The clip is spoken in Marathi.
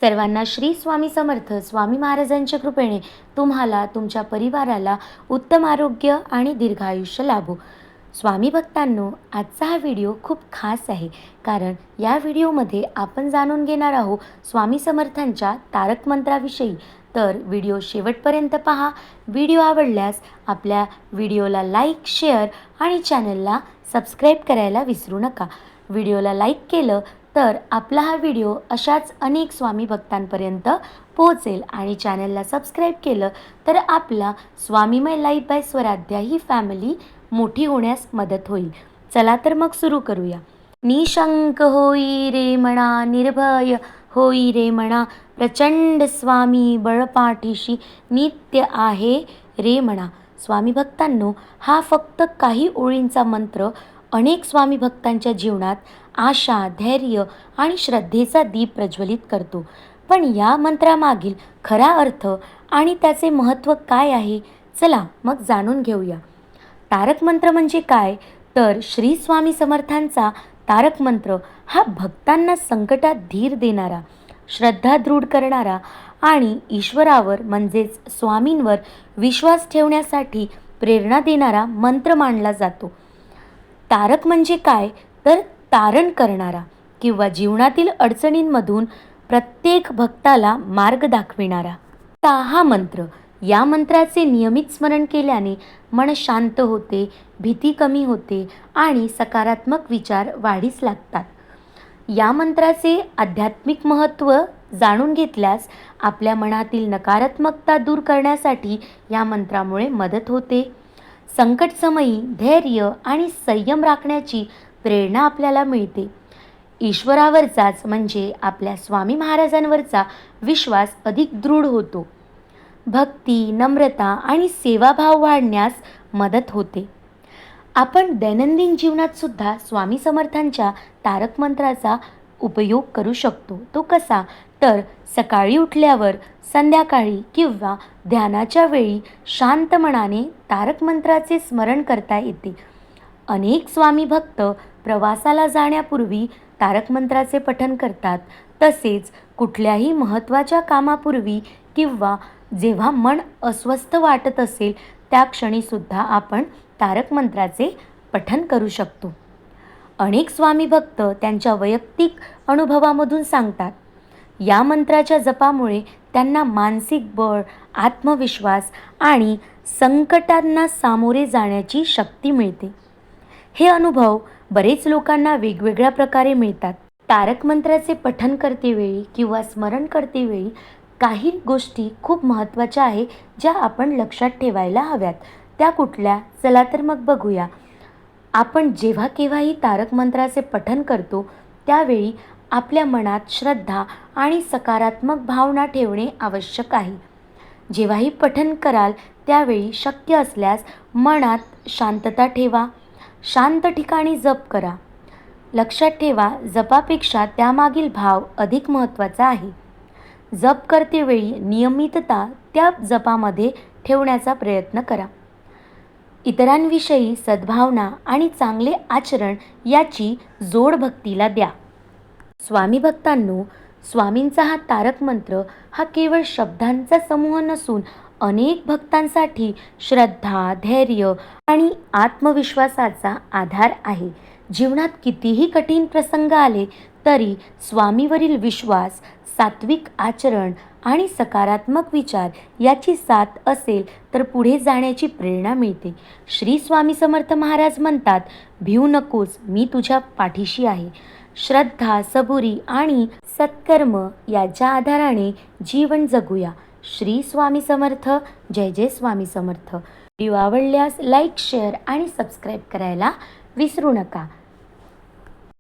सर्वांना श्री स्वामी समर्थ. स्वामी महाराजांच्या कृपेने तुम्हाला तुमच्या परिवाराला उत्तम आरोग्य आणि दीर्घायुष्य लाभो. स्वामी भक्तांनो, आजचा हा व्हिडिओ खूप खास आहे, कारण या व्हिडिओमध्ये आपण जाणून घेणार आहोत स्वामी समर्थांच्या तारक मंत्राविषयी. तर व्हिडिओ शेवटपर्यंत पहा. व्हिडिओ आवडल्यास आपल्या व्हिडिओला लाईक, शेअर आणि चॅनलला सबस्क्राईब करायला विसरू नका. व्हिडिओला लाईक केलं तर आपला हा व्हिडिओ अशाच अनेक स्वामी भक्तांपर्यंत पोहोचेल आणि चॅनलला सबस्क्राईब केलं तर आपला स्वामीमय लाईफ बाय स्वराध्या ही फॅमिली मोठी होण्यास मदत होईल. चला तर मग सुरू करूया. निशंक होई रे म्हणा, निर्भय होई रे म्हणा, प्रचंड स्वामी बळपाठीशी नित्य आहे रे म्हणा. स्वामी भक्तांनो, हा फक्त काही ओळींचा मंत्र अनेक स्वामी भक्तांच्या जीवनात आशा, धैर्य आणि श्रद्धेचा दीप प्रज्वलित करतो. पण या मंत्रामागील खरा अर्थ आणि त्याचे महत्त्व काय आहे, चला मग जाणून घेऊया. तारक मंत्र म्हणजे काय? तर श्री स्वामी समर्थांचा तारक मंत्र हा भक्तांना संकटात धीर देणारा, श्रद्धा दृढ करणारा आणि ईश्वरावर म्हणजेच स्वामींवर विश्वास ठेवण्यासाठी प्रेरणा देणारा मंत्र मानला जातो. तारक म्हणजे काय? तर तारण करणारा किंवा जीवनातील अडचणींमधून प्रत्येक भक्ताला मार्ग दाखविणारा हा मंत्र. या मंत्राचे नियमित स्मरण केल्याने मन शांत होते, भीती कमी होते आणि सकारात्मक विचार वाढीस लागतात. या मंत्राचे आध्यात्मिक महत्त्व जाणून घेतल्यास आपल्या मनातील नकारात्मकता दूर करण्यासाठी या मंत्रामुळे मदत होते. संकटसमयी धैर्य आणि संयम राखण्याची प्रेरणा आपल्याला मिळते. ईश्वरावरचाच म्हणजे आपल्या स्वामी महाराजांवरचा विश्वास अधिक दृढ होतो. भक्ती, नम्रता आणि सेवाभाव वाढण्यास मदत होते. आपण दैनंदिन जीवनात सुद्धा स्वामी समर्थांच्या तारक मंत्राचा उपयोग करू शकतो. तो कसा? तर सकाळी उठल्यावर, संध्याकाळी किंवा ध्यानाच्या वेळी शांत मनाने तारक मंत्राचे स्मरण करता येते. अनेक स्वामी भक्त प्रवासाला जाण्यापूर्वी तारक मंत्राचे पठण करतात. तसेच कुठल्याही महत्त्वाच्या कामापूर्वी किंवा जेव्हा मन अस्वस्थ वाटत असेल त्या क्षणीसुद्धा आपण तारक मंत्राचे पठण करू शकतो. अनेक स्वामी भक्त त्यांच्या वैयक्तिक अनुभवामधून सांगतात, या मंत्राच्या जपामुळे त्यांना मानसिक बळ, आत्मविश्वास आणि संकटांना सामोरे जाण्याची शक्ती मिळते. हे अनुभव बरेच लोकांना वेगवेगळ्या प्रकारे मिळतात. तारक मंत्राचे पठण करतेवेळी किंवा स्मरण करतेवेळी काही गोष्टी खूप महत्त्वाच्या आहे ज्या आपण लक्षात ठेवायला हव्यात. त्या कुठल्या? चला तर मग बघूया. आपण जेव्हा केव्हाही तारक मंत्राचे पठण करतो त्यावेळी आपल्या मनात श्रद्धा आणि सकारात्मक भावना ठेवणे आवश्यक आहे. जेव्हाही पठण कराल त्यावेळी शक्य असल्यास मनात शांतता ठेवा. शांत ठिकाणी जप करा. लक्षात ठेवा, जपापेक्षा त्यामागील भाव अधिक महत्त्वाचा आहे. जप करतेवेळी नियमितता त्या जपामध्ये ठेवण्याचा प्रयत्न करा. इतरांविषयी सद्भावना आणि चांगले आचरण याची जोड भक्तीला द्या. स्वामी भक्तांनो, स्वामींचा हा तारक मंत्र हा केवळ शब्दांचा समूह नसून अनेक भक्तांसाठी श्रद्धा, धैर्य आणि आत्मविश्वासाचा आधार आहे. जीवनात कितीही कठीण प्रसंग आले तरी स्वामीवरील विश्वास, सात्विक आचरण आणि सकारात्मक विचार याची साथ असेल तर पुढे जाण्याची प्रेरणा मिळते. श्री स्वामी समर्थ महाराज म्हणतात, भिऊ नकोस, मी तुझ्या पाठीशी आहे. श्रद्धा, सबुरी आणि सत्कर्म याच्या आधाराने जीवन जगूया. श्री स्वामी समर्थ. जय जय स्वामी समर्थ. व्हिडिओ आवडल्यास लाईक, शेअर आणि सबस्क्राईब करायला विसरू नका.